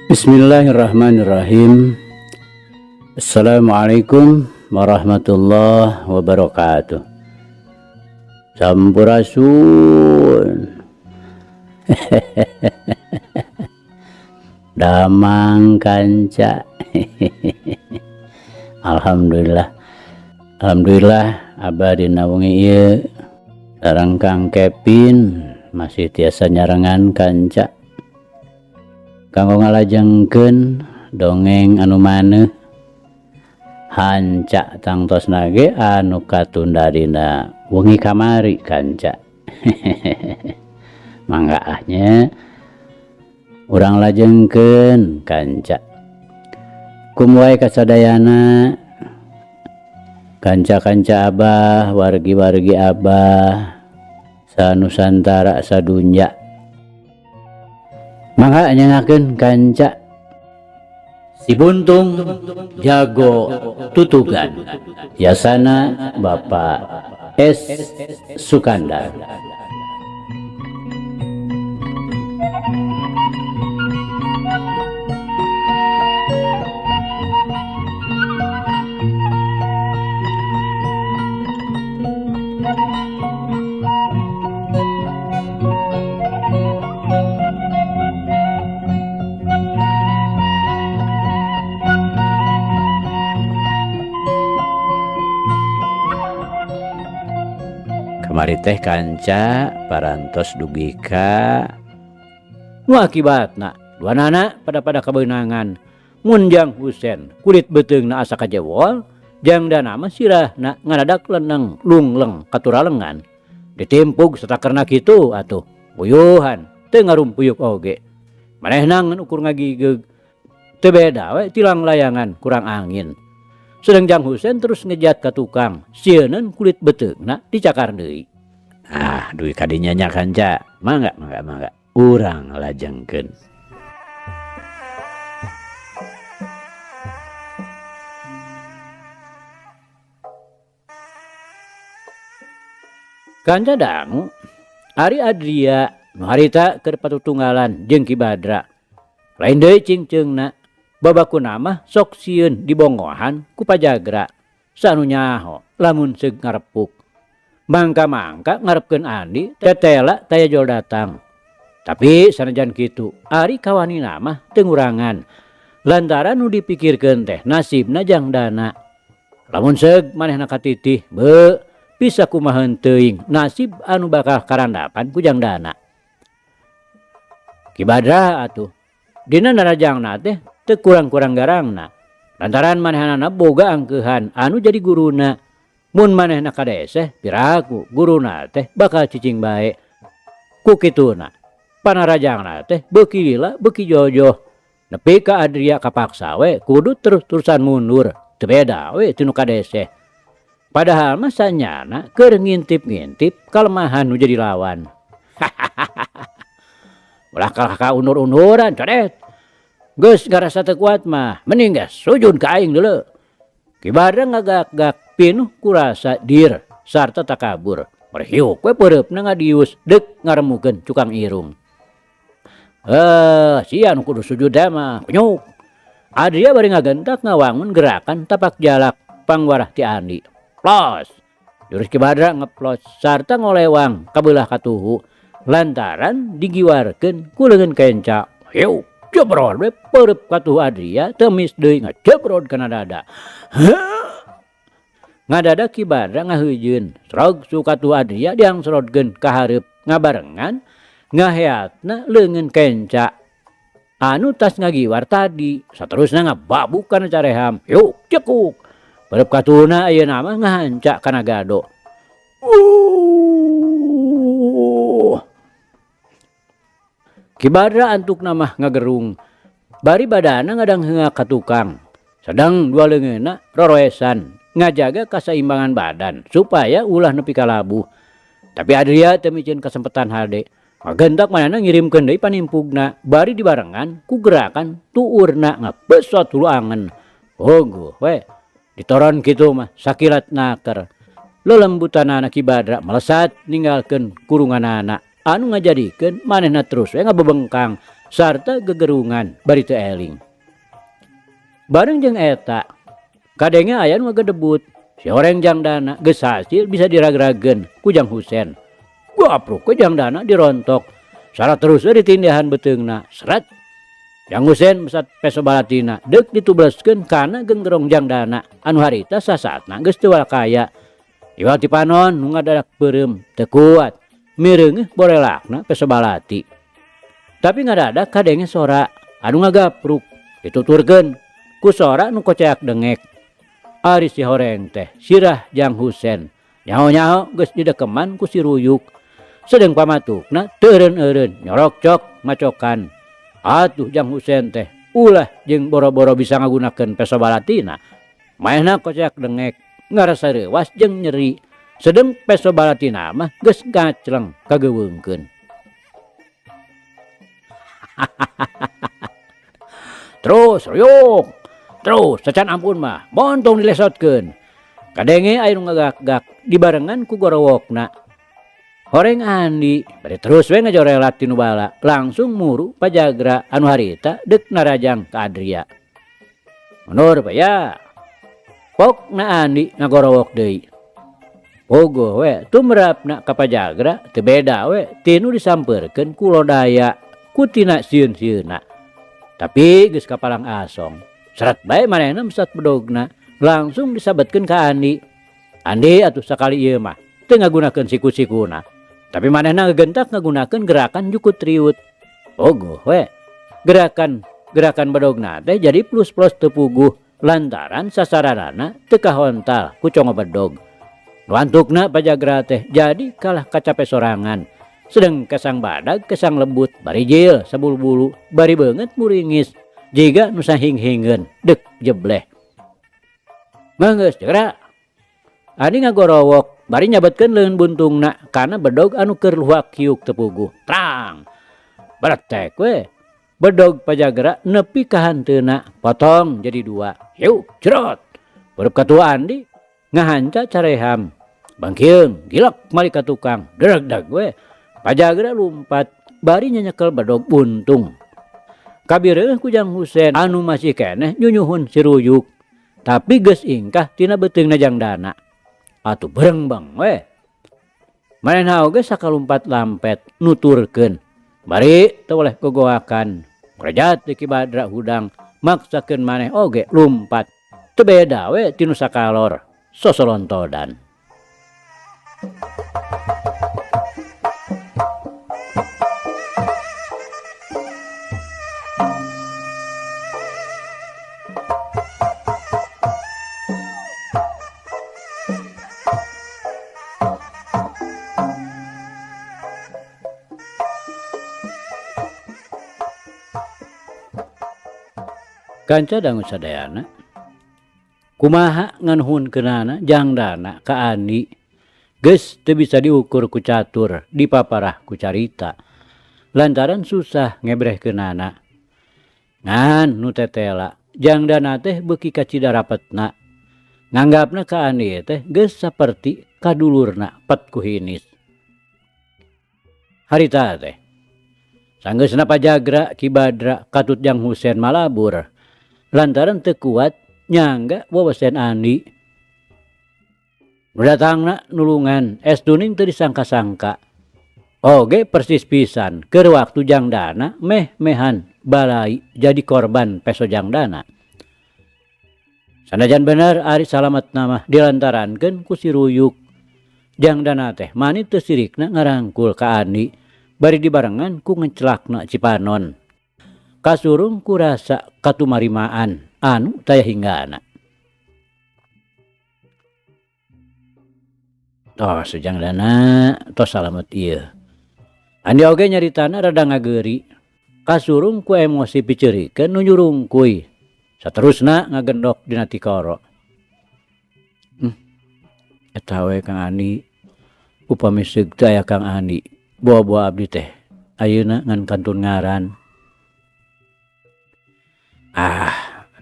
Bismillahirrahmanirrahim. Assalamualaikum warahmatullahi wabarakatuh. Sampurasun. Damang kanca. Alhamdulillah. Alhamdulillah abadi nawangi ieu sareng Kang Kevin masih tiasa nyarengan kanca kanggo ngalajengkeun dongeng anu maneh hanca tangtos nage anu katunda dina wengi kamari kanca. Mangga ahnya urang lajengkeun kanca kumwae kasadayana kanca-kanca abah wargi-wargi abah sanusantara sadunya. Mangga nyangakeun kanca si Buntung jago tutugan yasana Bapak S. Sukandar. Kamari teh kanca parantos dugi ka nu akibatna duanana pada kabeunangan mun Jang Husen kulit beuteungna asa kajewol jang dana mah sirahna ngadadak leneng lungleng katuralengan ditimpug satakerna kitu atuh buyuhan teu ngarumpuyuk oge manehna ngan ukur ngagigeug teu beda we tilang layangan kurang angin. Sedang Jang Husen terus ngejat ka tukang sieunun kulit beuteungna dicakar deui. Duit kadinya nya kanca mangga urang lajengkeun. Kanca dangu Ari Adria nu harita keur patutunggalan jeung Ki Badra lain deui cingceungna babakuna mah sok sieun dibongohan ku Pajagra sanu nyaho lamun seug ngarepuk mangka ngarepkeun Andi tetela taya jol datang. Tapi sanajan kitu Ari kawanina mah teu ngurangan lantaran nu dipikirkeun teh nasibna Jang Dana. Lamun seug manehna katitih beu bisa kumaheun teuing nasib anu bakal karandapan ku Jang Dana. Ki Badra atuh dina narajangna teh teu kurang-kurang garangna lantaran manehanana boga angkeuhan anu jadi guruna. Mun manehna kadeseh piraku guruna teh bakal cicing bae. Ku kituna panarajangna teh beuki lila beuki jojo nepi ka Adria kapaksa we kudu terus-terusan mundur teu beda we tinu kadeseh. Padahal mah sanyana keur ngintip-ngintip kalemahan nu jadi lawan. Ulah kalahka undur-unduran codet. Geus ngarasa teu kuat mah mending geus sujud ka aing deuleu. Ki Badra ngagak-gak pinuh kurasa dir sarta takabur. Merhiuk we peureupna ngadius deuk ngaremukeun cukang irung. Sia nu kudu sujud teh mah kunyuk. Adria bari ngagentak ngawangun gerakan tapak jalak pangwarah ti Andi. Plos. Jurus Ki Badra ngeplos sarta ngolewang kabelah katuhu lantaran digiwarkeun ku leungeun kenca. Hiuk jebrod we peureub katuhu Adria temis deui ngajebrod kana dada. Ngadada Ki Badra ngaheujeun srog su katuhu Adria diangsrodkeun ka hareup ngabarengan ngaheatna leungeun kenca anu tas ngagiwar tadi saterusna ngababuk kana careham. Hiuk cekuk peureub katuhuna ayeuna mah ngahanca kana gado. Ki Badra antukna mah ngagerung bari badana ngadangheungak ka tukang sedang dua leungeunna roroesan ngajaga kaseimbangan badan supaya ulah nepi ka labuh. Tapi Adria teu micieun kasempetan hade ngagentak manehna ngirimkeun deui panimpugna bari dibarengan ku gerakan tuurna ngabesot hulu angen. Oguh we ditoron kitu mah sakilat naker lelembutanana Ki Badra melesat ninggalkeun kurunganana anu ngajadikeun manehna terus we ngabebengkang sarta gegerungan bari teu eling. Bareng jeung eta kadenge aya nu ngagedebut si horeng Jangdana geus hasil bisa diragrageun ku Jang Husen. Gapruk ke Jangdana dirontok sarat terus ditindihan beteungna seret. Jang Husen mesat peso balatina deuk ditubleskeun kana genggerong Jangdana anu harita sasaatna geus teu walakaya. Iwal ti panon nu ngadadak beureum teu kuat mireungeuh borelakna peso balati. Tapi ngadadak kadenge sora anu ngagapruk dituturkeun ku sora nu koceak dengek. Ari si horeng teh sirah Jang Husen nyaho-nyaho geus didekeman ku si Ruyuk. Sedeng pamatukna teu eureun-eureun nyorok cok macokan. Atuh Jang Husen teh ulah jeung boro-boro bisa ngagunakeun peso balatina. Maehna koceak dengek ngarasa reuwas jeung nyeri. Sedeng peso balatina mah geus ngacleng kageuweungkeun. Terus Ruyuk, terus sacan ampun mah montong dilesotkeun. Kadenge aya nu ngagak-gak dibarengan ku gorowokna. Horeng Andi bari terus we ngajorelat tinu bala langsung muru Pajagra anu harita deuk narajang ka Adria. Mundur ya. Pokna Andi ngagorowok deui. Pogo we tumrapna ka Pajagra teu beda we tinu disampeurkeun ku lodaya ku tina sieun-sieunna. Tapi geus kapalang asong. Seret bae manehna mesat bedogna langsung disabetkeun ka Andi. Andi atuh sakali ieu mah teu ngagunakeun siku-sikuna. Tapi manehna ngegentak ngagunakeun gerakan jukut riut. Pogo we. Gerakan bedogna teh jadi plus-plus teu puguh lantaran sasaranana teu kahontal ku congo bedog. Nu antukna Pajagra teh jadi kalah kacape sorangan. Sedeng kesang badag kesang lembut bari jil sabulu-bulu bari beungeut muringis jiga nu sahing-hingeun deuk jebleh. Manggeus Jagra. Andi ngagorowok bari nyabetkeun leun buntungna kana bedog anu keur luak hiuk teu puguh. Trang. Bretek we. Bedog Pajagra nepi ka hanteuna potong jadi dua. Hiu cerot. Beureum katua Andi ngahanca careham. Bangkieung gilak mali ka tukang. Dereg-deg we. Pajagra lumpat bari nyanyekel bedog buntung. Kabireuh ku Jang Husen anu masih keneh nyunyuhun si Ruyuk. Tapi geus ingkah tina beuteungna Jangdana. Atuh berengbang we. Manehna oge sakalumpat lampet nuturkeun. Bari teu oleh gogoakan. Krejat di Ki Badra hudang maksakeun maneh oge lumpat. Teu beda we tinu sakalor sosolontodan. Kanca dangu sadayana kumaha nganuhunkeunana Jangdana ka Andi geus teu bisa diukur ku catur dipaparah ku carita lantaran susah ngebrehkeunana. Ngan nu tetela Jangdana teh beuki ka cidarapetna nganggapna ka Andi teh geus saperti kadulurna pet ku hinis. Harita teh sanggeusna Pajagra Ki Badra katut Jang Husen malabur lantaran teu kuat nyangga wewesen Andi. Datangna nulungan Estuning teu disangka-sangka. Oge persis pisan keur waktu Jangdana meh-mehan balai jadi korban peso Jangdana. Sanajan bener ari salametna mah dilantarankeun ku si Ruyuk. Jangdana teh mani teu sirikna ngarangkul ka Andi bari dibarengan ku ngecelakna Cipanon. Kasurung ku rasa katumarimaan anu taya hinggana. Tos Jangdana tos salamet ieu. Andi oge nyaritana rada ngageuri. Kasurung ku emosi piceurikeun nu nyurungkuy. Saterusna ngagendok dina tikoro. Eta we Kang Andi. Upami seug teu aya Kang Andi. Boa-boa abdi teh ayeuna ngan kantun ngaran.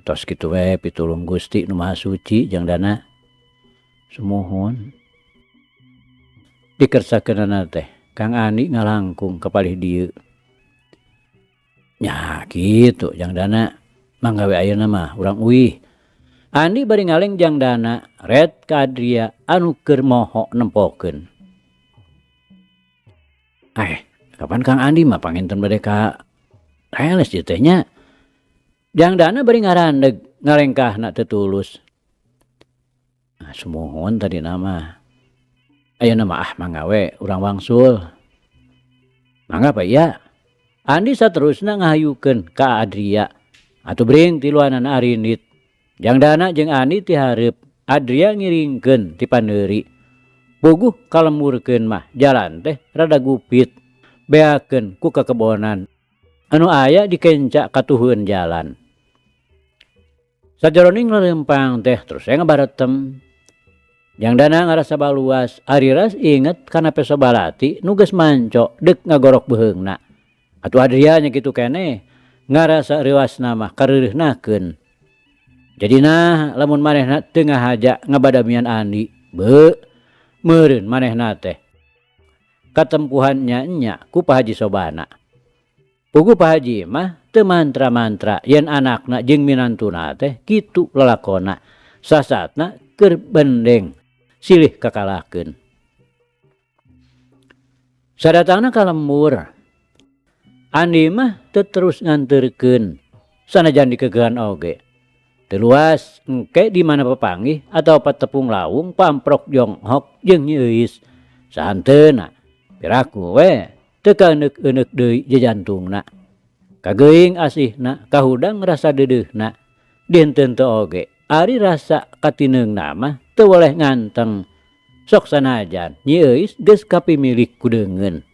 Tos kitu we pitulung Gusti Nu Maha Suci Jangdana. Sumuhun. Dikersakeunana teh Kang Andi ngalangkung kapalih dieu. nya gitu Jangdana manggawe ayeuna mah urang uih. Andi bari ngaleng Jangdana red ka Adria anu keur moho nempokeun. Kapan Kang Andi mah panginten bade ka reles ieu teh nya. Jangdana bari ngarandeg ngalengkahna teu tulus. Sumohon tadi nama. Ayeuna mah manggawe urang wangsul. Mangga Pak ya. Andi saterusna ngahayukeun ka Adria. Atuh bring tiluanana arinit. Jangdana jeung Andi ti hareup, Adria ngiringkeun ti pandeuri. Puguh kalemurkeun mah jalan teh rada gupit. Beakeun ku kakebonan anu aya di kenca katuhun jalan. Sajeroning leumpang teh terus ngabaretem. Jangdana ngarasa baluas, ari ras inget kana peso balati nu geus manco deuk ngagorok beheungna. Atuh Adria nya kitu keneh, ngarasa reuasna mah kareureuhnakeun. Jadina lamun manehna teu ngahaja ngabadamian Andi, meureun manehna teh katempuhannya nya ku Pak Haji Sobana. Puguh Pak Haji mah teu mantra-mantra yen anakna jeung minantuna teh kitu lalakonna. Sasatna keur bendeng silih kakalahkeun. Sadatangna ka lembur, Andi mah teu terus nganterkeun sanajan dikegehan oge. Teu luas engke di mana papanggih atau patepung lawung pamprok jonghok jeung Nyi Euis. Sahanteuna piraku we teu kaeuneuk-euneuk deui jejantungna. Kageuing asihna kahudang rasa deudeuhna. Dinten teu oge ari rasa katineungna mah teu boleh nganteng. Sok sanajan Nyi Euis geus kapimilik ku deungeun.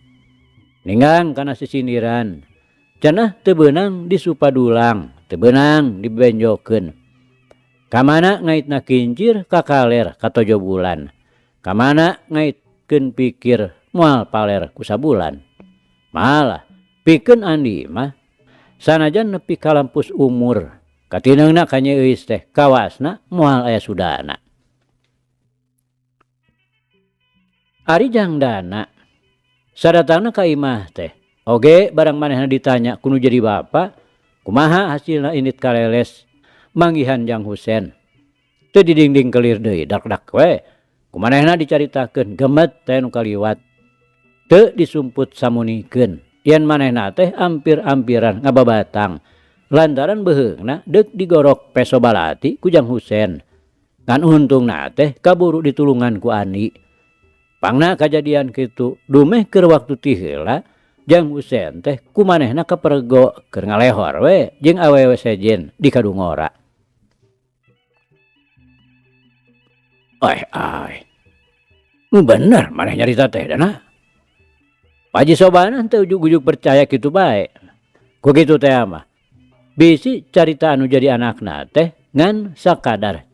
Ninggang kana sisindiran. Cenah teu beunang disupadulang, teu beunang dibenjokeun. Kamana ngaitna kincir kakaler katojo bulan. Kamana ngaitkeun pikir moal paler ku sabulan. Malah pikeun Andi mah sanajan nepi ka lampus umur. Katineungna ka Nyi Euis teh kawasna moal aya sudana. Ari Jangdana sadatangna ka imah teh oge barang manehna ditanya kudu jadi bapa, kumaha hasilna init kaleles manggihan Jang Husen. Teu didingding kelir deui dak-dak we. Kumanehna dicaritakeun gemet teh nu kaliwat. Teu disumput samunikeun yen manehna teh ampir-ampiran ngababatang lantaran beheungna deuk digorok peso balati ku Jang Husen. Ngan untungna teh kaburu ditulungan ku Andi. Pangna kajadian kitu dumeh keur waktu ti heula Jang Husen teh kumanehna kaperego keur ngalehor we jeung awewe sejen di Kadungora. Nu bener maneh nyarita teh dana. Pak Haji Sobana teu ujug-ujug percaya kitu bae. Ku kitu teh mah bisi carita anu jadi anakna teh ngan sakadar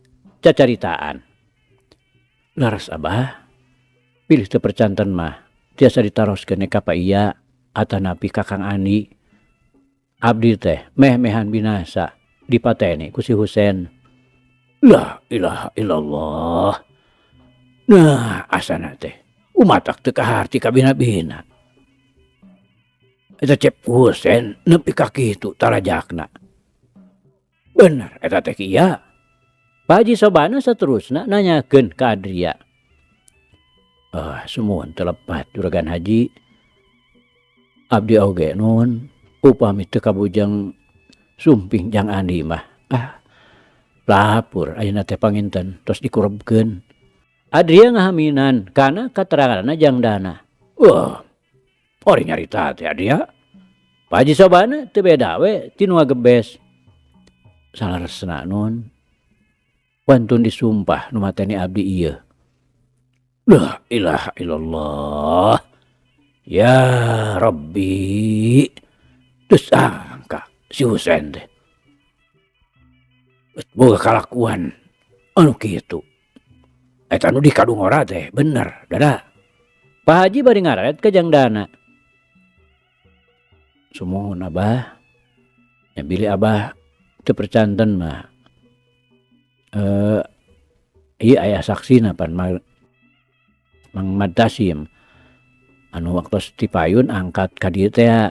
cacaritaan. Laras Abah pilih teu percanten mah tiasa ditaroskeun ka Pak Iya atanapi ka Kang Andi. Abdi teh meh-mehan binasa dipateni ku si Husen. La ilaha illallah. Nah asana teh umatak teu kaharti ka bina-bina. Eta cep Husen nepi ka kitu tarajakna. Bener eta teh kieu. Pak Haji Sobana saterusna nanyakeun ka Adria. Sumuhun telepat juragan Haji. Abdi oge nun upami teu kabujang sumping Jang Andi mah. Lapur ayeuna teh panginten tos dikurebkeun. Adria ngahaminan kana kateranganna Jangdana. Ori nyarita teh Adria. Pak Haji Sobana teu beda we ti nu ngagebes. Salaresna nun wantun disumpah nu mateni abdi ieu. La ilaha illallah. Ya Rabbi. Teu sangka si Husen teh boga kalakuan anu kitu. Eta nu di Kadungora teh bener dada. Pak Haji bari ngaret ka Jangdana. Sumuhun Abah. Ya bilih Abah teu percanten mah. Ieu aya saksina pan Mang Mad Tasim anu waktos ti payun angkat ka dieu teh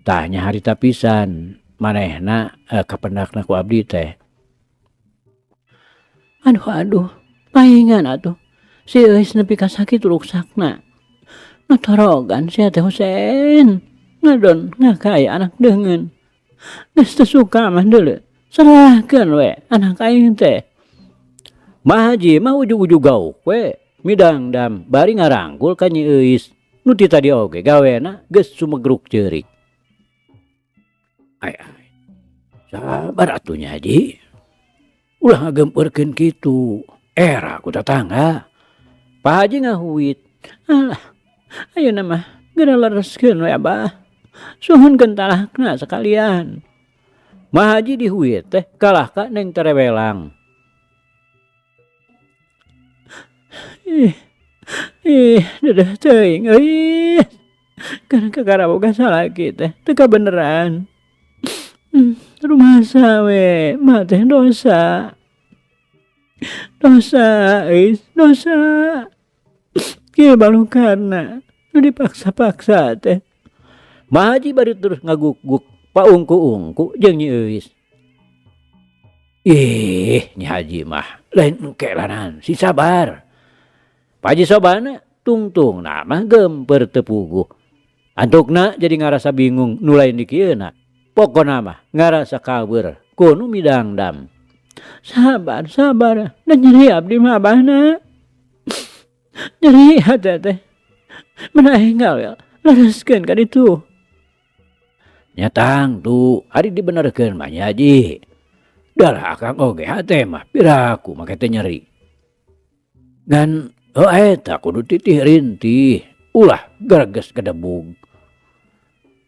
Tanya harita pisan manehna kapendakna ku abdi teh. Aduh, paingan atuh. Si Eis nepi ka sakit ruksakna. Natorogan si Teh Husein. Ngadon ngakaya anak deungeun. Geus teu suka mah deuleu. Serahkeun we anak aing teh. Mah Haji mah ujug-ujug gauk we. Midangdam bari ngarangkul ka Nyi Eis. Nu ti tadi oge gawena geus sumegruk ceurik. Ai. Sabar atuh Nya Haji. Ulah ngagempurkeun kitu. Era ku tetangga. Pak Haji ngahuit. Alah, ayeuna mah geura lereskeun we Abah. Suhunkeun talakna sekalian. Mah Haji dihuit teh kalah ka Neng Terewelang. Dedeh teuing euy. Kana kakara boga salaki teh teu kabeneran. Rumasa we, mah teh dosa. Dosa, dosa. Kieu balukarna nu dipaksa-paksa teh. Mah Haji bari terus ngaguk-guk paungku-ungku jeung Nyi Eis. Nyi Haji mah lain engke lanan si sabar. Pak Haji Sobana tungtungna mah gempeur teu puguh. Antukna jadi ngarasa bingung nu lain di kieuna. Pokona mah ngarasa kabeur ku nu midangdam. Sabar, dan nyeri abdi mah Abahna. Nyeri hate teh. Mana enggal ya, lereskeun ka ditu. Nyatang tuh, ari dibenerkeun mah Nyi Haji. Dalah akang oge hate mah piraku make teh nyeri. Ngan eta kudu titih rintih, ulah greges gedebug.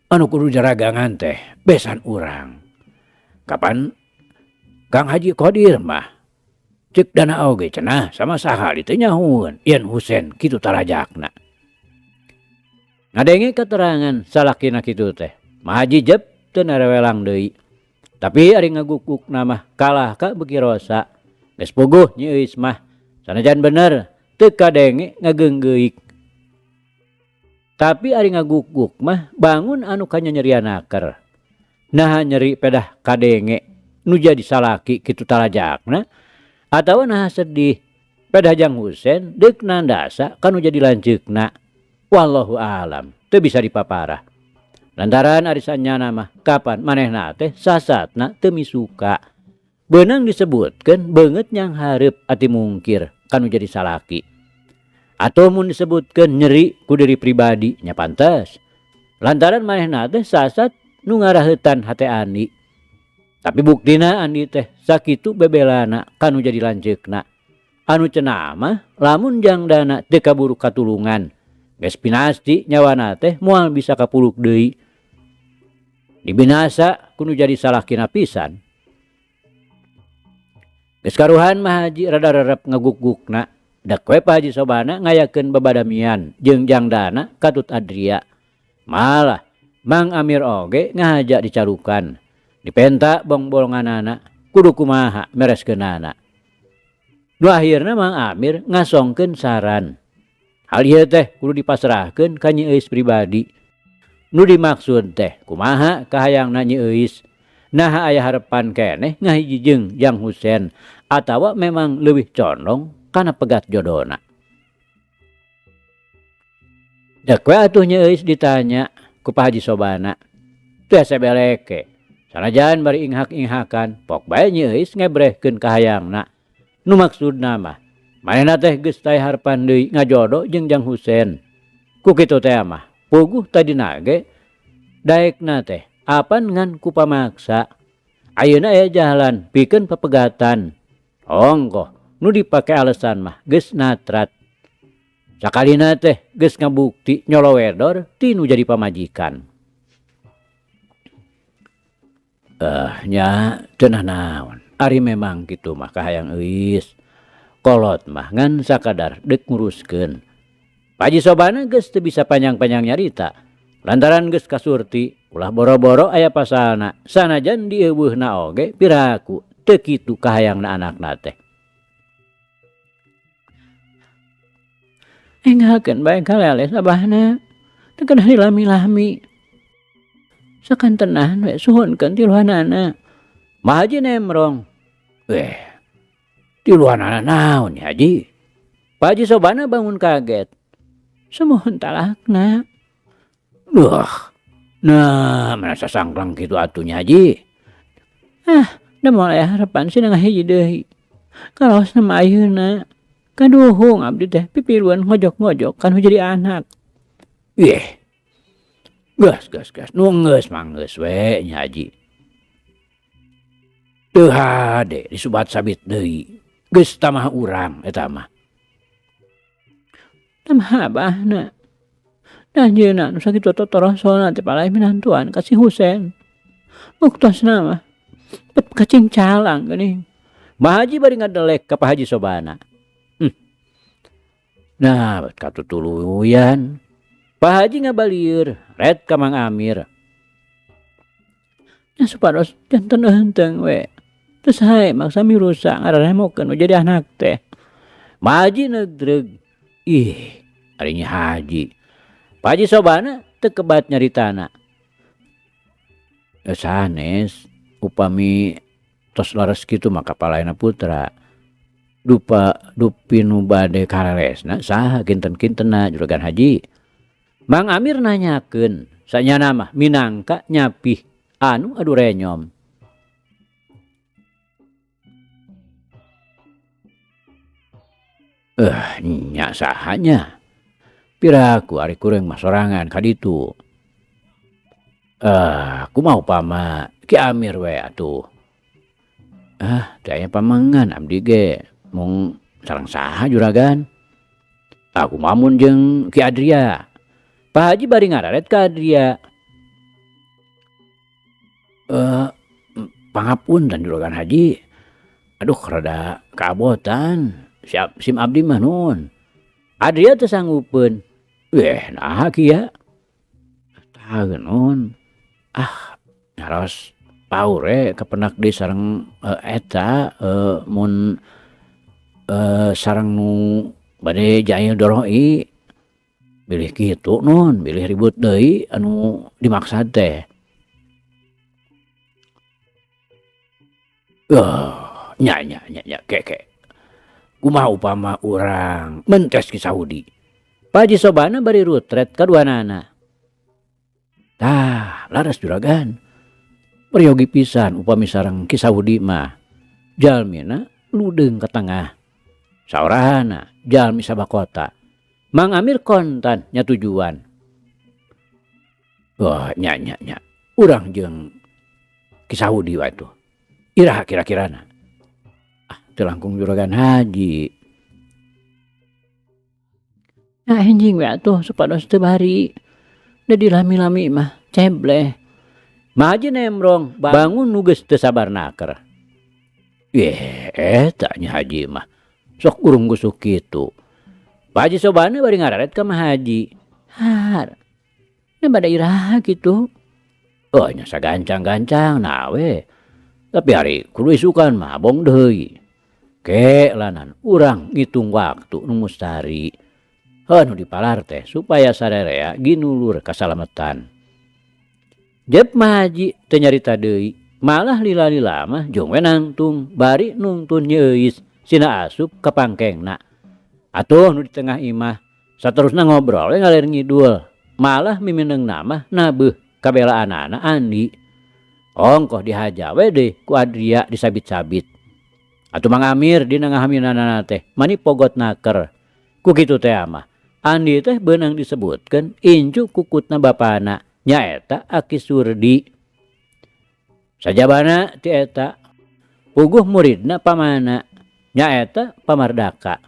Anu kudu jaragangan teh besan urang. Kapan Kang Haji Qodir mah cek dana oge cenah sama sahali teh nyahueun yen Husein kitu tarajakna. Ngadenge keterangan salakina kitu teh. Mah Haji jep teu narewelang deui. Tapi ari ngaguk-gukna mah kalah ka beuki rosa. Geus puguh Nyi Eis mah sanajan bener teu kadenge ngageunggeik. Tapi ari ngaguk-guk mah bangun anu kanyanyerianaker. Nah nyeri pedah kadenge nu jadi salaki kitu talajakna atawa nah sedih pedah Jang Husein deuk nandasa kanu jadi lanceukna. Wallahu alam teu bisa dipaparah. Lantaran ari sanyana mah kapan manehna teh sasatna teu misuka. Beunang disebutkeun beungeut nyang hareup ati mungkir kanu jadi salaki. Atau mun disebutkeun nyeri ku diri pribadi nya pantes. Lantaran manehna teh sasat nu ngaraheutan hate Andi. Tapi buktina Andi teh sakitu bebelana kanu jadi lanceukna. Anu cenah mah lamun jangdana teu kaburu katulungan. Geus pinasti nyawana teh moal bisa kapuluk deui. Dibinasa kudu jadi salakina pisan. Geus karuhan Mah Haji rada rerep ngaguk-gukna. Dak we Pak Haji Sobana ngayakeun babadamian jeung jangdana Katut Adria. Malah Mang Amir oge ngajak dicarukan. Dipenta bong-bolonganana kudu kumaha mereskeunana. Nu akhirna Mang Amir ngasongkeun saran. Hal ieu teh kudu dipasrahkeun ka Nyi Eis pribadi. Nu dimaksud teh kumaha kahayangna Nyi Eis. Nah aya harepan keneh ngahiji jeung Jang Husein atawa memang leuwih condong kana pegat jodona. Dek we atuh Nyi Eis ditanya ku Pak Haji Sobana. Teu sebeleke. Sanajan bari inghak-inghakan pok bae Nyi Eis ngebrehkeun kahayangna. Nu maksudna mah manehna teh geus taya harepan deui ngajodo jeung Jang Husein. Ku kitu teh mah puguh tadina ge daekna teh apan ngan ku pamaksa. Ayeuna aya jalan pikeun papegatan. Ongkoh nu dipake alesan mah geus natrat. Sakalina teh geus ngabukti nyolowedor ti nu jadi pamajikan. Nya cenah naon. Ari memang kitu mah kahayang Eis. Kolot mah ngan sakadar deuk nguruskeun. Pak Haji Sobana geus teu bisa panjang-panjang nyarita. Lantaran geus kasurti ulah boro-boro aya pasalna. Sanajan dieuweuhna oge piraku teu kitu kahayangna anakna teh. Enggalkeun bae kaleles Abahna. Teu kedah dilami-lami. sakantenahan we suhunkeun tiluanana. Mah Haji nemrong. Tiluanana naon nya Haji? Pak Haji Sobana bangun kaget. Semohon talakna. Duh. Nah, mana sasangklang kitu atunya Haji. Da moal aya harapan sih ngahiji deui. Kalaos nama ayeuna kaduhung abdi teh pipiluan ngojok-ngojok kan jadi anak. Gas. Nu geus manggeus we nya Haji. Teu hade disubat sabit deui. Geus tamah urang eta mah. Tamah abahna. Dan jeuna nu sakitu totorosona teh palai minantuan ka si Husen. Buktosna mah tep kacing calang geuning. Mah Haji bari ngadelek ka Pak Haji Sobana. Nah, katutuluyan. Pak Haji ngabalieur red ka Mang Amir. Nya supados janten henteng we. Teu sae maksa mirusa ngararemokeun jadi anak teh. Mah Haji negdreg. Ari nya Haji. Pak Haji Sobana teu kebat nyaritana. Sanes upami tos laras kitu maka palaena putra. Dupi nu bade kareresna saha kinten-kintenna juragan Haji. Mang Amir nanyakeun sanyana mah minangka nyapih anu adu renyom. Nya sahanya. Piraku ari kurang mah sorangan ka ditu. Kumaha upama Ki Amir we atuh. Teu aya pamangan abdi ge mung sareng saha juragan. Aku mamun jeung Ki Adria. Pak Haji bari ngararet ka Adria. Pangapunten juragan Haji. Aduh rada kaabotan. Siap sim abdi mah nun. Adria teu sanggupeun. Naha kieu? Tah geunon. Ngaros paure kepenak di sareng eta mun sareng nu bade jaya doroi. Bilih kitu nun, bilih ribut deui anu dimaksad teh. Nya keke. Kumaha upama urang mentes ki Saudi. Pak Haji Sobana bari rutret kaduanana. Tah, laras juragan. Peryogi pisan upami sareng Ki Saudi mah. Jalmina ludeung ka tengah. Saorahana jalmi sabakota. Mang Amir kontan nya tujuan. Nya. Urang jeung Ki Saudi wae tuh. Iraha kira-kirana. Teu langkung juragan Haji. Enjing we atuh supados teu bari. Da dilami-lami mah cebleh. Mah Haji nemrong bangun nu geus teu sabar naker. Eta nya Haji mah. Sok urung gusuk kitu. Pak Haji Sobana bari ngararet ka Mah Haji. Har. Na bada iraha kitu. Nya sagancang-gancang nawe. Tapi hari kudu isukan mah abong deui. Kelanan urang ngitung waktu nu mustari. Nu dipalar teh supaya sarerea ginulur kasalamatan. Jep Mah Haji teu nyarita deui, malah lila-lila mah jong we nangtung bari nungtun nyeuis sina asup ka pangkengna. Atuh nu di tengah imah saterusna ngobrol we ngalir ngidul, malah miminengna mah nabeuh kabelaanana Andi. Ongkoh dihaja we deui ku Adria disabit-sabit. Atuh Mang Amir dina ngahaminanana teh mani pogot naker. Ku kitu teh mah Andi teh beunang disebutkeun incu kukutna bapana nyaeta Aki Surdi. Sajabana ti eta puguh muridna pamana nyaeta Pamardaka.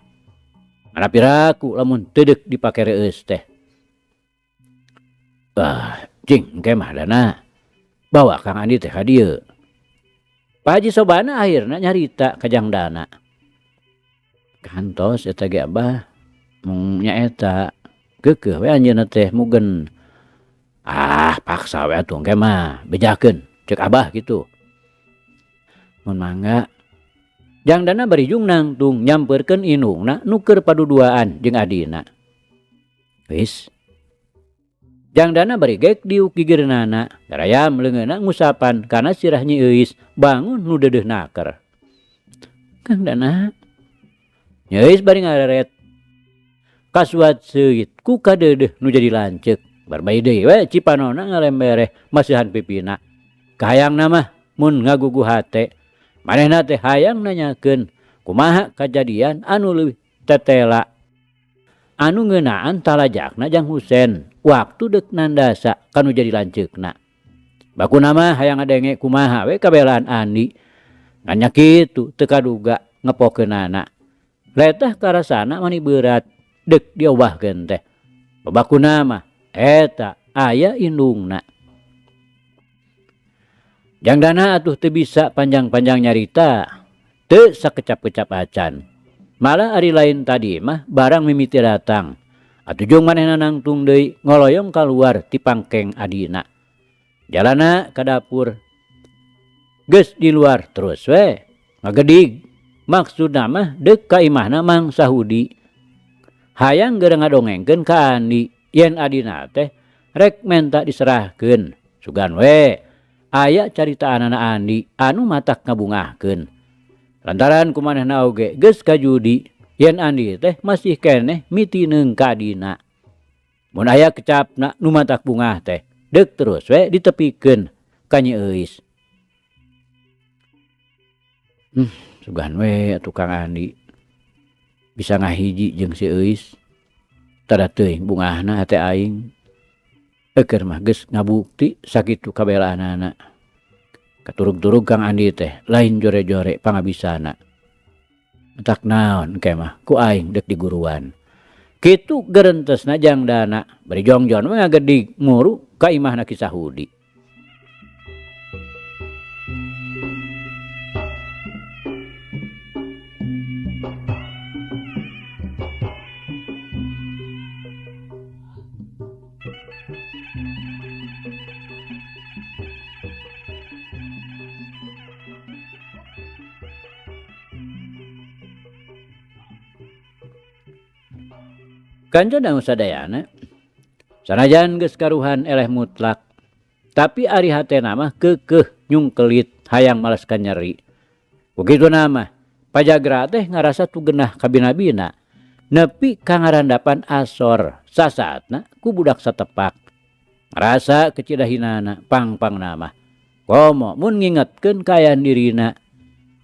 Mana piraku lamun teu deuk dipake reueus teh. Cing engke mah dana bawa Kang Andi teh ka dieu. Pak Haji Sobana akhirna nyarita ka Jangdana. Kantos eta ge Abah mung nyaeta keukeuh we anjeunna teh mugen. Paksa we atuh engke mah bejakeun ceuk Abah kitu. Mun mangga Jangdana bari jung nangtung nyampeurkeun inungna nu keur paduduaan jeung adina. Wis. Jangdana bari gek diuk gigireunana, garayam leungeunna ngusapan kana sirah Nyi Euis bangun nu deudeuh naker. Kang Dana, Nyi Euis bari ngareret kasuat seuit ku kadeudeuh nu jadi lanceuk. Barbay deui we cipanonna ngalembere masihan pipina. Kahayangna mah mun ngagugu hate, manehna teh hayang nanyakeun kumaha kajadian anu leuwih tetela anu ngeunaan talajakna Jang Husen waktu deuk nandasa kanu jadi lanceukna. Bakuna mah hayang ngadenge kumaha we kabelaan Andi. Nanya kitu teu kaduga ngepokeunana. Letah karasana mani berat deuk diobahkeun teh. Babakuna mah eta aya indungna. Jangdana atuh teu bisa panjang-panjang nyarita, teu sakecap-kecap acan. Malah ari lain tadi mah barang mimiti datang. Atujung manehna nangtung deui ngoloyong kaluar ti pangkeng adina. Jalana ka dapur. Geus di luar terus we. Ngagedig. Maksudna mah deuk ka imahna Mang Sahudi. Hayang geurang ngadongengkeun ka Andi yen adina teh rek menta diserahkeun. Sugan we aya caritaanana Andi anu matak ngabungahkeun. Lantaran kumanehna oge geus kajudi yen Andi teh masih keneh mitineung ka adina. Mun aya kecapna nu matak bungah teh deuk terus we ditepikeun ka Nyi Euis. Sugan we tukang Andi bisa ngahiji jeung si Euis. Tada teuing bungahna hate aing. Eukeur mah geus ngabukti sakitu kabelaanana. Katurug-turug Kang Andi teh lain jore-jore pangabisana. Entak naon ke mah ku aing deuk diguruan. Kitu gerentesna Jangdana bari jongjon we ngagedig nguru ka imahna Ki Sahudi. Kanca dangu sadayana, sanajan geus karuhan eleh mutlak, tapi ari hatena mah keukeuh nyungkelit hayang maleskan nyeri. Begitu nama, Pajagra teh ngarasa tugenah kabina-bina, nepi ka ngarandapan asor sasaatna ku budak satepak. Ngarasa kecidahinana pang-pang nama. Komo mun ngingetkeun kaayaan dirina.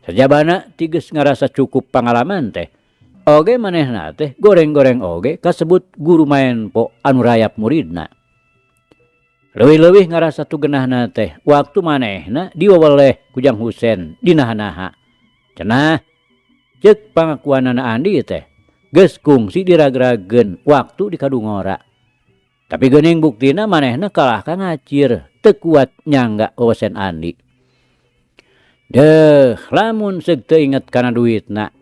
Sajabana ti geus ngarasa cukup pangalaman teh. Oge manehna teh goreng-goreng oge kasebut guru maenpo anu rayap muridna. Leuwih-leuwih ngarasa tugenahna teh waktu manehna diweweleh ku Jang Husen dinaha-naha. Cenah ceuk pangakuanana Andi teh geus kungsi dirag-rageun waktu di Kadungora. Tapi geuning buktina manehna kalah ka ngacir teu kuat nyangga wewasen Andi. Deuh lamun seug teu inget kana duitna.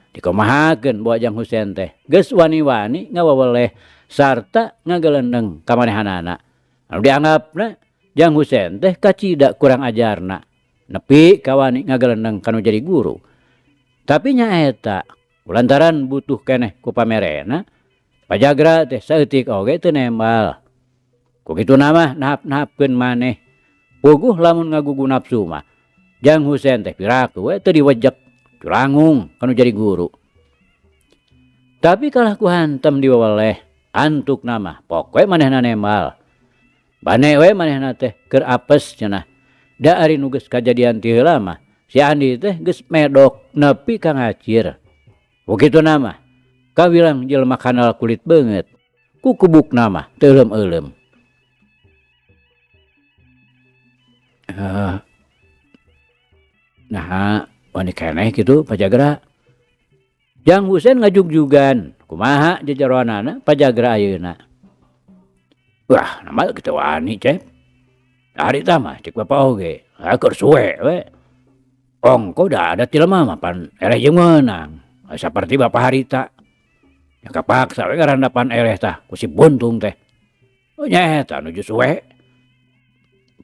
Dikomahakeun bawa Jang Husen teh geus wani-wani ngaweweleh sarta ngagelendeng ka manehanana. Anu dianggapna Jang Husen teh kacida kurang ajarna nepi ka wani ngagelendeng kanu jadi guru. Tapi nyaeta lantaran butuh keneh ku pamerena, Pajagra teh saeutik oge teu nembal. Ku kituna mah nahap-nahapkeun maneh. Puguh lamun ngagugu nafsu mah Jang Husen teh piraku we teu diwejek curangung kanu jadi guru. Tapi kalah ku hantem diweweleh antuk nama pokoe manehna nembal. Bane we manehna teh keur apes cenah. Da ari nu geus kajadian ti heula mah si Andi teh geus medok nepi ka ngacir. Begitu nama kawilang jelema kanal kulit beungeut ku kubukna mah teu eulem-eulem. Nah wani keneh kitu Pajagra. Jang Husen ngajug-jugan kumaha jejeroanana Pajagra ayeuna. Wah nama kitu wani cep. Ari tah mah cek bapak oge keur suwe we. Ongko da ada ti lemah mah pan eleh jeung meunang. Saperti bapak harita. Ya kapaksa we ngarandapan eleh tah ku si buntung teh. Oh nyaeta nuju suwe.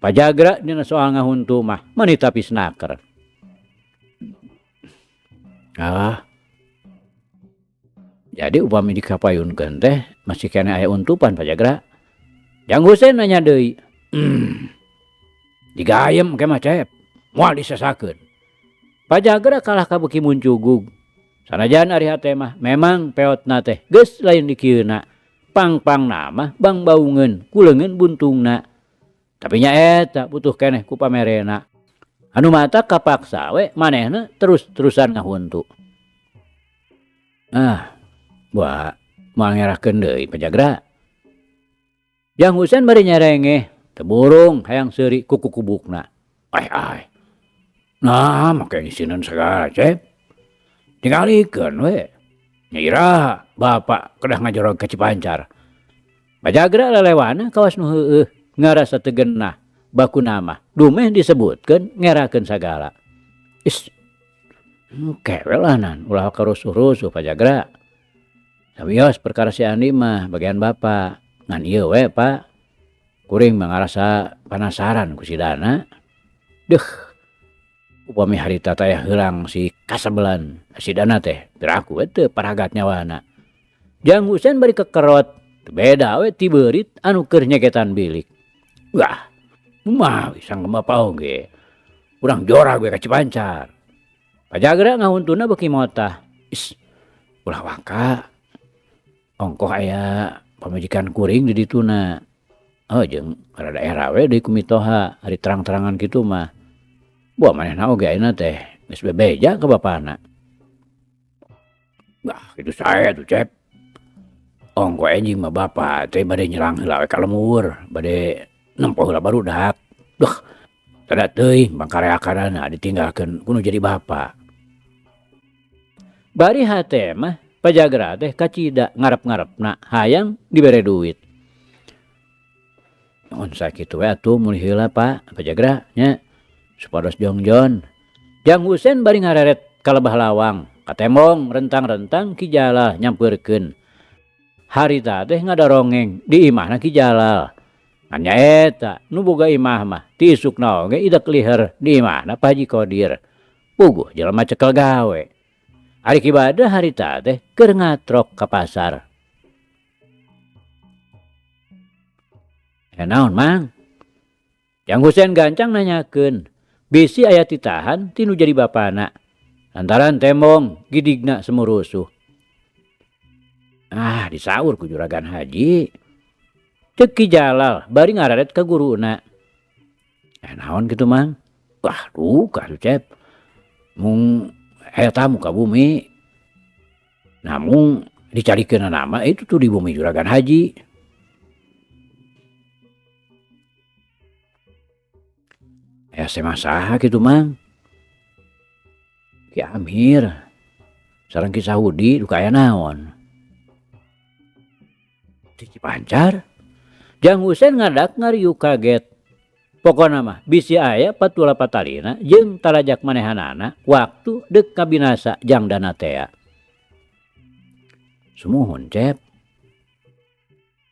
Pajagra dina soal ngahuntu mah manita pisnaker. Jadi upami dikapayunkeun teh masih kena aya untupan Pajagra. Jang Husein nanya deui. Digayem ke mah Cep. Moal disesakeun. Pajagra kalah ka Beki Muncugug. Sanajan ari hate mah memang peotna teh geus lain di kieuna. Pang-pangna mah bang baungeun kuleungeun buntungna. Tapi nya eta butuh keneh ku pamerena. Anu mata kapaksa we manehna terus-terusan ngahuntu. Wah, moal ngerahkeun deui Pajagra. Jang Husein bari nyerengeh, teburung hayang seuri ku kukubukna. Ai. Nah, make isinan segala Cep. Tingalikeun we. Nyaira bapak kedah ngajorog ka Cipancar. Pajagra lelewana kawas nu heueuh ngarasa teu genah bakuna mah dumeh disebutkeun ngerakeun sagala. Kewelanan ulah karusuh-rusuh Pajagra. Sawios perkara si Andi mah bagian bapak. Ngan ieu we Pak. Kuring mah ngarasa penasaran ku si Dana. Upami harita teh heurang si kasebelan si Dana teh piraku we teu paragat nyawana. Jang Husein bari kekerot beda we ti beurit anu keur nyegetan bilik. Wah, kumaha sang bapak oge. Urang jorah gue ka Cipancar. Pajagra ngahuntuna beki motah. Ulah wangka. Ongkoh aya pamajikan kuring di dituna. Jeung rada daerah we deui kumitoha ari terang-terangan kitu mah. Buah manehna oge ayeuna teh geus bebeja ka bapana. Kitu sae tuh Cep. Ongko enjing mah bapak teh bade nyerang heula we ka lemur, bade nempo heula barudak. Tada teuing bangkareakanana ditinggalkeun kudu jadi bapak. Bari hate mah Pajagra teh kacida ngarep-ngarepna hayang dibere duit. Mun sakitu we atuh mulih heula Pak Pajagra nya. Supados jongjon. Jang Husein bari ngareret ka lebah lawang, katembong rentang-rentang Ki Jalal nyampeurkeun. Harita teh ngadarongeng di imahna Ki Jalal. Ngan eta nu boga imah mah ti isukna oge idak liher di imahna Pak Haji Qadir. Puguh jelema cekel gawe. Ari kibadah harita teh keur ngatrok ka pasar. Naon Mang? Jang Husein gancang nanyakeun. Bisi aya titahan tinu jadi bapana. Lantaran tembong gidigna semurusuh. Disaur ku Juragan Haji. Ceuk Ki Jalal bari ngararet ka guruna. Naon kitu Mang? Wah, duka tuh Cep. Mung aya tamu ka bumi. Namun dicarikeun nama itu tuh di bumi Juragan Haji. Masaha gitu Mang. Ki Amir sareng Ki Sahudi duka aya naon? Di Cipancar. Jang Husein ngadak ngariuk kaget. Pokona mah bisi aya patula patalina jeung talajak manehanana waktu deuk kabinasa Jang Danatea. Sumuhun Cep.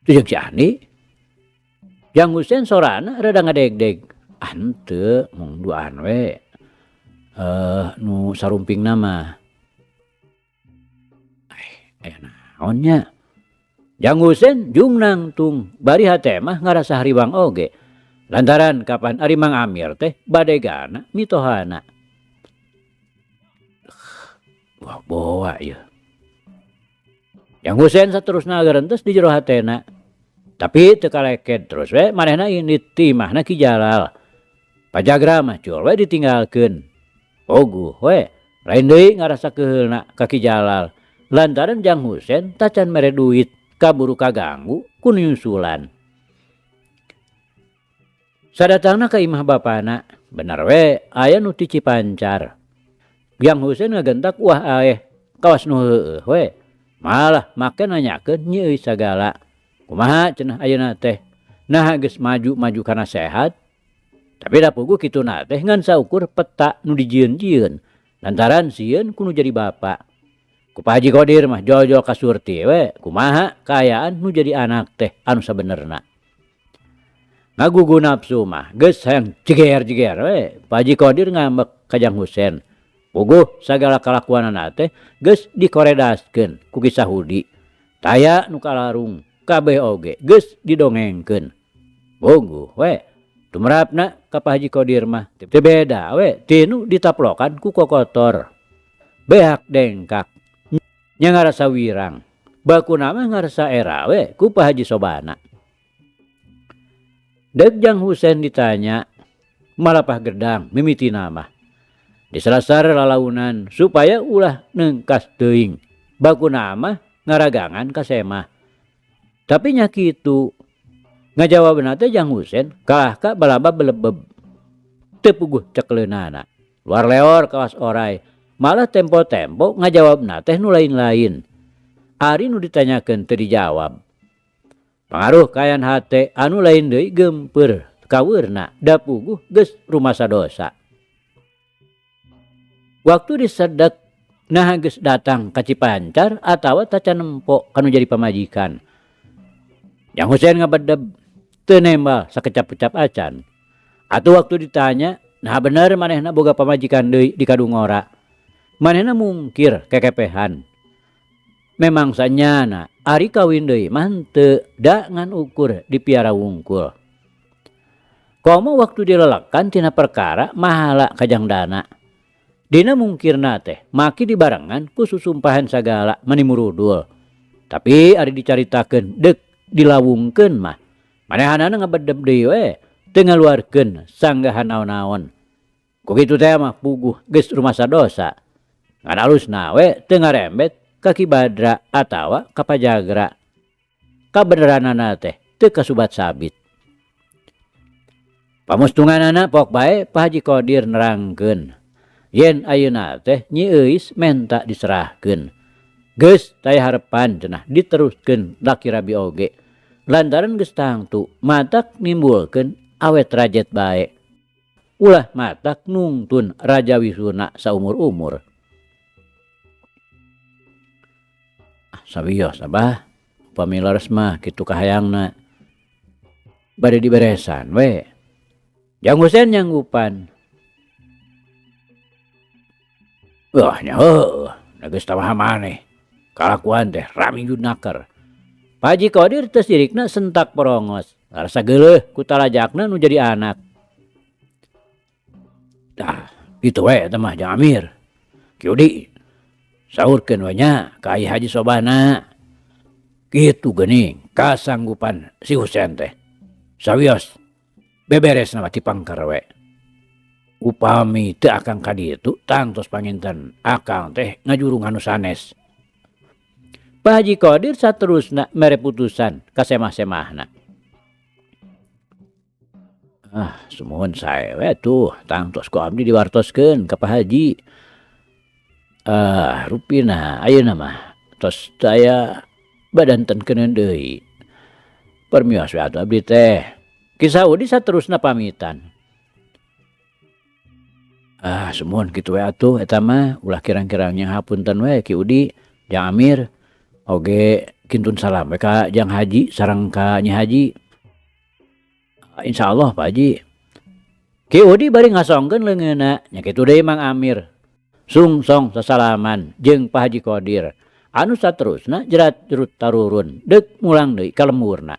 Tu jeung si Andi. Jang Husein sorana rada ngadeg-deg. Henteu mung duaan we. Nu sarumpingna mah. Aya naon nya? Jang Husein jung nangtung bari hate mah ngarasa hariwang oge. Lantaran kapan ari Mang Amir teh badegana mitohana. Wah boa ieu. Jang Husein saterusna garentes di jero hatena. Tapi teu kaleket terus we manehna indit ti imahna Ki Jalal. Pajagra mah cul we ditinggalkeun. Oguh we lain deui ngarasa keheulna ka Ki Jalal. Lantaran Jang Husein tacan mere duit kaburu kaganggu ku nyusulan. Sadatangna ka imah bapana, bener we aya nu ti Cipancar. Jang Husein ngagentak wah kawas nu heueuh we. Malah make nanyakeun nyeuy sagala. Kumaha cenah ayeuna teh? Nah geus maju kana sehat. Tapi da puguh kituna teh ngan saukur peta nu dijieun-jieun. Lantaran sieun kudu jadi bapak. Ku Pak Haji Qadir mah jol-jol ka surti we. Kumaha kaayaan nu jadi anak teh anu sabenerna. Ngagugu nafsu mah geus hayang jeger-jeger we. Pak Haji Qadir ngambek ka Jang Husein. Puguh sagala kalakuanana teh geus dikoredaskeun ku Ki Sahudi. Taya nu kalarung kabeh oge geus didongengkeun. Bogu we tumrapna ka Pak Haji Kodir mah teu beda we tinu ditaplokan ku kokotor beak dengkak nya ngarasa wirang bakuna mah ngarasa era we ku Pak Haji Sobana. Deg Jang Husen ditanya malapah gerdang mimiti nama diselasar lalaunan supaya ulah nengkas teuing bakuna mah ngaragangan ka semah. Tapi nya kitu ngajawabna teh Jang Husen kalah ka balaba belebeb teu puguh cekleunana luar leor kawas oray malah tempo-tempo ngajawabna teh nu lain-lain ari nu ditanyakeun teu dijawab. Pangaruh kayan hate anu lain deui gempeur kaweurna da puguh geus rumasa dosa. Waktu disedek nah geus datang ka Cipancar atawa tacan nempo kanu jadi pamajikan. Jang Husen ngabedeb teu nembal sakecap-kecap acan. Atuh waktu ditanya, nah bener manehna boga pamajikan deui di Kadungora. Manehna mungkir kekepehan. Memang sanyana ari kawin deui mah teu da ngan ukur dipiara wungkul. Komo waktu dilelekan tina perkara mahala kajang dana. Dina mungkirna teh maki dibarengan ku susumpahan sagala manimurudul. Tapi ari dicaritakeun deuk dilawungkeun mah manehanana ngabedeb deui we teu ngaluarkeun sanggahan naon-naon. Ku kitu teh mah puguh geus rumasa dosa. Ngan alusna we teu ngarembet ka Ki Badra atawa ka Pajagra. Kabeneranana teh teu kasubat sabit. Pamustunganana pok bae Pak Haji Kodir nerangkeun yen ayeuna teh Nyi Euis menta diserahkeun. Geus taya harepan cenah diteruskeun laki rabi oge. Lantaran geus tangtu matak nimbulkeun awet rajet bae. Ulah matak nungtun Raja Wisuna saumur-umur. Sawios abah upami leres mah kitu kahayangna bade diberesan we. Jang Husen nyanggupan. Wah nya heuh da geus tamaha maneh kalakuan teh rami judnaker. Pak Haji Kodir teh sirikna sentak porongos rasa geuleuh ku talajakna nu jadi anak. Tah kitu we eta mah Jang Amir. Ki Udi saurkeun we nya ka Ai Haji Sobana. Kitu geuning kasanggupan si Husen teh. Sawios beberesna mah ti pangker we. Upami teu akang ka ditu tangtos panginten akang teh ngajurung anu sanes. Pak Haji Kodir saterusna mere putusan ka semah-semahna. Sumuhun sae we tuh tangtos ku abdi diwartoskeun ka Pak Haji. Rupina ayeuna mah tos daya badantenkeun deui. Permios we atuh abdi teh. Ki Saudi saterusna pamitan. Sumuhun kitu we atuh eta mah ulah kirang-kirang nya hapunten we Ki Udi, Jang Amir, oge kintun salam we ka Jang Haji sareng ka Nyi Haji. Insyaallah Pak Haji. Ki Udi bari ngasongkeun leungeunna nya kitu deui Mang Amir. Sungsong sasalaman jeung Pak Haji Kodir. Anu saterusna jerat-jerut tarurun deuk mulang deui ka lemurna.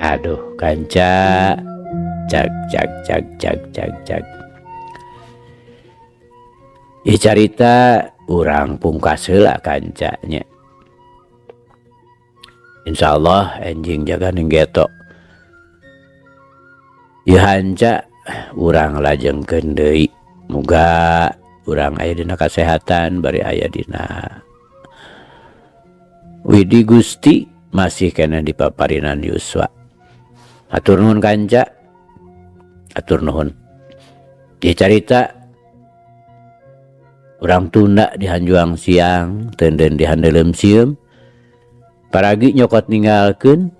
Aduh kanca cak. Ieu carita urang pungkas heula kanca nya. Insyaallah enjing jaga ninggeto. Ieu hanca urang lajengkeun deui. Muga urang aya dina kasehatan bari aya dina Widi Gusti masih kena dipaparinan yuswa. Atur nuhun kanca. Atur nuhun. Ieu carita urang tunda di Hanjuang siang, teudeun di handeuleum sieum. paragi nyokot ninggalkeun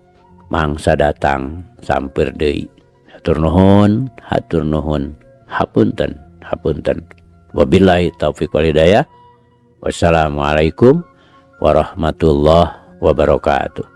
mangsa datang samper deui. Hatur nuhun, hapunten. Wabillahi taufiq wal hidayah. Wassalamualaikum warahmatullahi wabarakatuh.